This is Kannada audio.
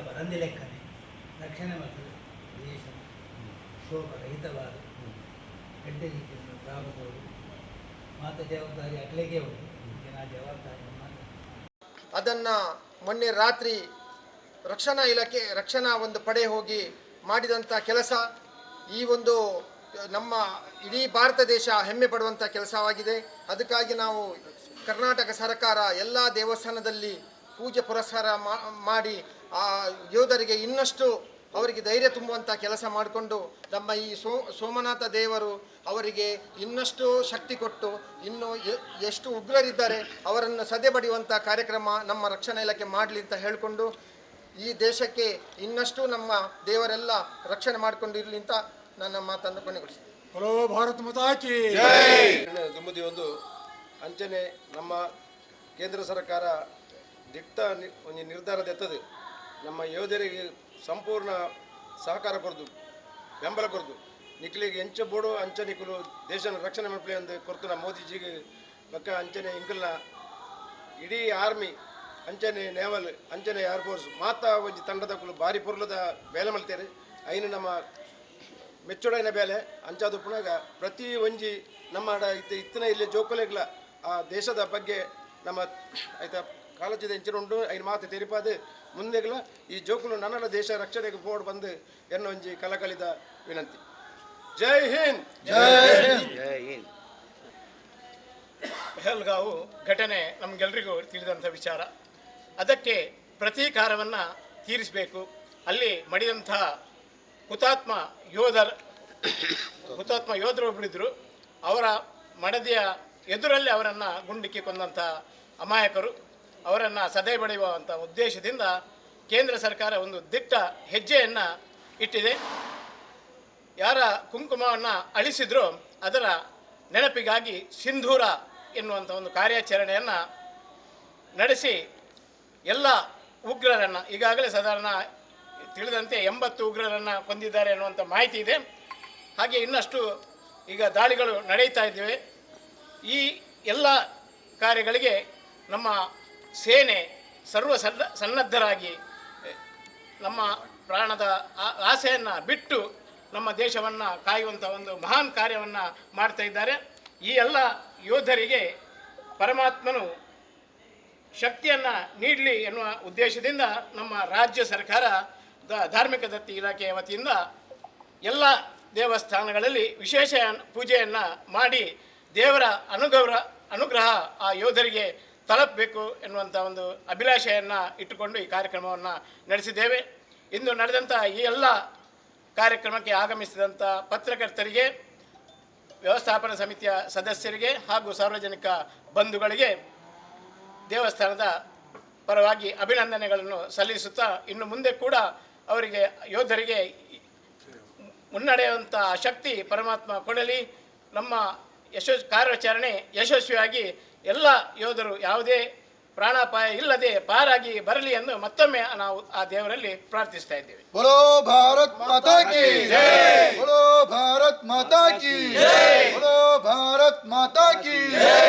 ಬರಂದಿ ಲೆಕ್ಕನೆ ರಕ್ಷಣೆ ಮತ್ತು ದೇಶ ಶೋಕರಹಿತವಾದ ಎಡ್ಡೆ ರೀತಿಯನ್ನು ಪ್ರಾರಂಭಗಳು ಮಾತ್ರ ಜವಾಬ್ದಾರಿ ಅಟ್ಲಿಗೆ ಉಂಟು ಆ ಜವಾಬ್ದಾರಿಯನ್ನು ಅದನ್ನು ಮೊನ್ನೆ ರಾತ್ರಿ ರಕ್ಷಣಾ ಒಂದು ಪಡೆ ಹೋಗಿ ಮಾಡಿದಂಥ ಕೆಲಸ ಈ ಒಂದು ನಮ್ಮ ಇಡೀ ಭಾರತ ದೇಶ ಹೆಮ್ಮೆ ಪಡುವಂಥ ಕೆಲಸವಾಗಿದೆ. ಅದಕ್ಕಾಗಿ ನಾವು ಕರ್ನಾಟಕ ಸರ್ಕಾರ ಎಲ್ಲ ದೇವಸ್ಥಾನದಲ್ಲಿ ಪೂಜೆ ಪುರಸ್ಕಾರ ಮಾಡಿ ಆ ಯೋಧರಿಗೆ ಇನ್ನಷ್ಟು ಅವರಿಗೆ ಧೈರ್ಯ ತುಂಬುವಂಥ ಕೆಲಸ ಮಾಡಿಕೊಂಡು ನಮ್ಮ ಈ ಸೋಮನಾಥ ದೇವರು ಅವರಿಗೆ ಇನ್ನಷ್ಟು ಶಕ್ತಿ ಕೊಟ್ಟು ಇನ್ನೂ ಎಷ್ಟು ಉಗ್ರರಿದ್ದಾರೆ ಅವರನ್ನು ಸದೆಬಡಿಯುವಂಥ ಕಾರ್ಯಕ್ರಮ ನಮ್ಮ ರಕ್ಷಣಾ ಇಲಾಖೆ ಮಾಡಲಿ ಅಂತ ಹೇಳಿಕೊಂಡು ಈ ದೇಶಕ್ಕೆ ಇನ್ನಷ್ಟು ನಮ್ಮ ದೇವರೆಲ್ಲ ರಕ್ಷಣೆ ಮಾಡಿಕೊಂಡಿರಲಿ ಅಂತ ನನ್ನ ಮಾತನ್ನು ಕೊನೆಗೊಳಿಸ್ತೀನಿ. ಹಲೋ ಭಾರತ ಮಾತಾ ಕಿ ದುಮ್ಮದಿ ಒಂದು ಅಂಚನೆ ನಮ್ಮ ಕೇಂದ್ರ ಸರ್ಕಾರ ದಿಟ್ಟ ಒಂದು ನಿರ್ಧಾರದ ಎತ್ತದು ನಮ್ಮ ಯೋಧರಿಗೆ ಸಂಪೂರ್ಣ ಸಹಕಾರ ಕೊರದು ಬೆಂಬಲ ಕೊರದು ನಿಖಲಿಗೆ ಎಂಚ ಬೋಡು ಅಂಚೆ ನಿಖಲು ದೇಶನ ರಕ್ಷಣೆ ಮಕ್ಕಳು ಎಂದು ಕೊರತು ನಮ್ಮ ಮೋದಿಜಿಗೆ ಬಕ್ಕ ಅಂಚನೆ ಇಂಕಲ್ನ ಇಡೀ ಆರ್ಮಿ ಅಂಚನೆ ನೇವಲ್ ಅಂಚನೆ ಏರ್ಫೋರ್ಸ್ ಮಾತಾ ಒಂಜಿ ತಂಡದಕ್ಕೂ ಭಾರಿ ಪೊರ್ಲದ ಬೇಲೆ ಮಲ್ತೇರಿ ಐನು ನಮ್ಮ ಮೆಚ್ಚುಡೈನ ಬೇಲೆ ಅಂಚಾದುಪ್ಪನಾಗ ಪ್ರತಿ ಒಂಜಿ ನಮ್ಮ ಇತ್ತಿನ ಇಲ್ಲಿ ಜೋಕೊಲೆಗ್ಲ ಆ ದೇಶದ ಬಗ್ಗೆ ನಮ್ಮ ಆಯ್ತಾ ಕಾಳಜಿದ ಎಂಚಿನುಂಡು ಐನು ಮಾತು ತೆರಿಪಾದು ಮುಂದೆಗ್ಲ ಈ ಜೋಕುಲು ನನ್ನಡ ದೇಶ ರಕ್ಷಣೆಗೆ ಬೋರ್ಡ್ ಬಂದು ಎನ್ನೋ ಒಂಜಿ ಕಲಕಲಿದ ವಿನಂತಿ. ಜೈ ಹಿಂದ್. ಜೈ ಹಿಂದ್. ಪಹಲ್ಗಾವು ಘಟನೆ ನಮಗೆಲ್ಲರಿಗೂ ತಿಳಿದಂಥ ವಿಚಾರ. ಅದಕ್ಕೆ ಪ್ರತೀಕಾರವನ್ನು ತೀರಿಸಬೇಕು. ಅಲ್ಲಿ ಮಡಿದಂಥ ಹುತಾತ್ಮ ಯೋಧರು ಒಬ್ಬರಿದ್ದರು. ಅವರ ಮಡದಿಯ ಎದುರಲ್ಲಿ ಅವರನ್ನು ಗುಂಡಿಕ್ಕಿ ಕೊಂದಂಥ ಅಮಾಯಕರು ಅವರನ್ನು ಸದೆ ಬಡಿಯುವಂಥ ಉದ್ದೇಶದಿಂದ ಕೇಂದ್ರ ಸರ್ಕಾರ ಒಂದು ದಿಟ್ಟ ಹೆಜ್ಜೆಯನ್ನು ಇಟ್ಟಿದೆ. ಯಾರ ಕುಂಕುಮವನ್ನು ಅಳಿಸಿದ್ರೋ ಅದರ ನೆನಪಿಗಾಗಿ ಸಿಂಧೂರ ಎನ್ನುವಂಥ ಒಂದು ಕಾರ್ಯಾಚರಣೆಯನ್ನು ನಡೆಸಿ ಎಲ್ಲ ಉಗ್ರರನ್ನು ಈಗಾಗಲೇ ಸಾಧಾರಣ ತಿಳಿದಂತೆ 80 ಉಗ್ರರನ್ನು ಕೊಂದಿದ್ದಾರೆ ಅನ್ನುವಂಥ ಮಾಹಿತಿ ಇದೆ. ಹಾಗೆ ಇನ್ನಷ್ಟು ಈಗ ದಾಳಿಗಳು ನಡೆಯುತ್ತಾ ಇದ್ದೇವೆ. ಈ ಎಲ್ಲ ಕಾರ್ಯಗಳಿಗೆ ನಮ್ಮ ಸೇನೆ ಸನ್ನದ್ಧರಾಗಿ ನಮ್ಮ ಪ್ರಾಣದ ಆಸೆಯನ್ನು ಬಿಟ್ಟು ನಮ್ಮ ದೇಶವನ್ನು ಕಾಯುವಂಥ ಒಂದು ಮಹಾನ್ ಕಾರ್ಯವನ್ನು ಮಾಡ್ತಾ ಇದ್ದಾರೆ. ಈ ಎಲ್ಲ ಯೋಧರಿಗೆ ಪರಮಾತ್ಮನು ಶಕ್ತಿಯನ್ನು ನೀಡಲಿ ಎನ್ನುವ ಉದ್ದೇಶದಿಂದ ನಮ್ಮ ರಾಜ್ಯ ಸರ್ಕಾರ ಧಾರ್ಮಿಕ ದತ್ತಿ ಇಲಾಖೆಯ ವತಿಯಿಂದ ಎಲ್ಲ ದೇವಸ್ಥಾನಗಳಲ್ಲಿ ವಿಶೇಷ ಪೂಜೆಯನ್ನು ಮಾಡಿ ದೇವರ ಅನುಗ್ರಹ ಆ ಯೋಧರಿಗೆ ತಲುಪಬೇಕು ಎನ್ನುವಂಥ ಒಂದು ಅಭಿಲಾಷೆಯನ್ನು ಇಟ್ಟುಕೊಂಡು ಈ ಕಾರ್ಯಕ್ರಮವನ್ನು ನಡೆಸಿದ್ದೇವೆ. ಇಂದು ನಡೆದಂಥ ಈ ಎಲ್ಲ ಕಾರ್ಯಕ್ರಮಕ್ಕೆ ಆಗಮಿಸಿದಂಥ ಪತ್ರಕರ್ತರಿಗೆ, ವ್ಯವಸ್ಥಾಪನಾ ಸಮಿತಿಯ ಸದಸ್ಯರಿಗೆ ಹಾಗೂ ಸಾರ್ವಜನಿಕ ಬಂಧುಗಳಿಗೆ ದೇವಸ್ಥಾನದ ಪರವಾಗಿ ಅಭಿನಂದನೆಗಳನ್ನು ಸಲ್ಲಿಸುತ್ತಾ ಇನ್ನು ಮುಂದೆ ಕೂಡ ಅವರಿಗೆ ಯೋಧರಿಗೆ ಮುನ್ನಡೆಯುವಂಥ ಶಕ್ತಿ ಪರಮಾತ್ಮ ಕೊಡಲಿ. ನಮ್ಮ ಕಾರ್ಯಾಚರಣೆ ಯಶಸ್ವಿಯಾಗಿ ಎಲ್ಲ ಯೋಧರು ಯಾವುದೇ ಪ್ರಾಣಾಪಾಯ ಇಲ್ಲದೆ ಪಾರಾಗಿ ಬರಲಿ ಎಂದು ಮತ್ತೊಮ್ಮೆ ನಾವು ಆ ದೇವರಲ್ಲಿ ಪ್ರಾರ್ಥಿಸ್ತಾ ಇದ್ದೇವೆ. बोलो भारत माता की जय, बोलो भारत माता की जय, बोलो भारत माता की जय.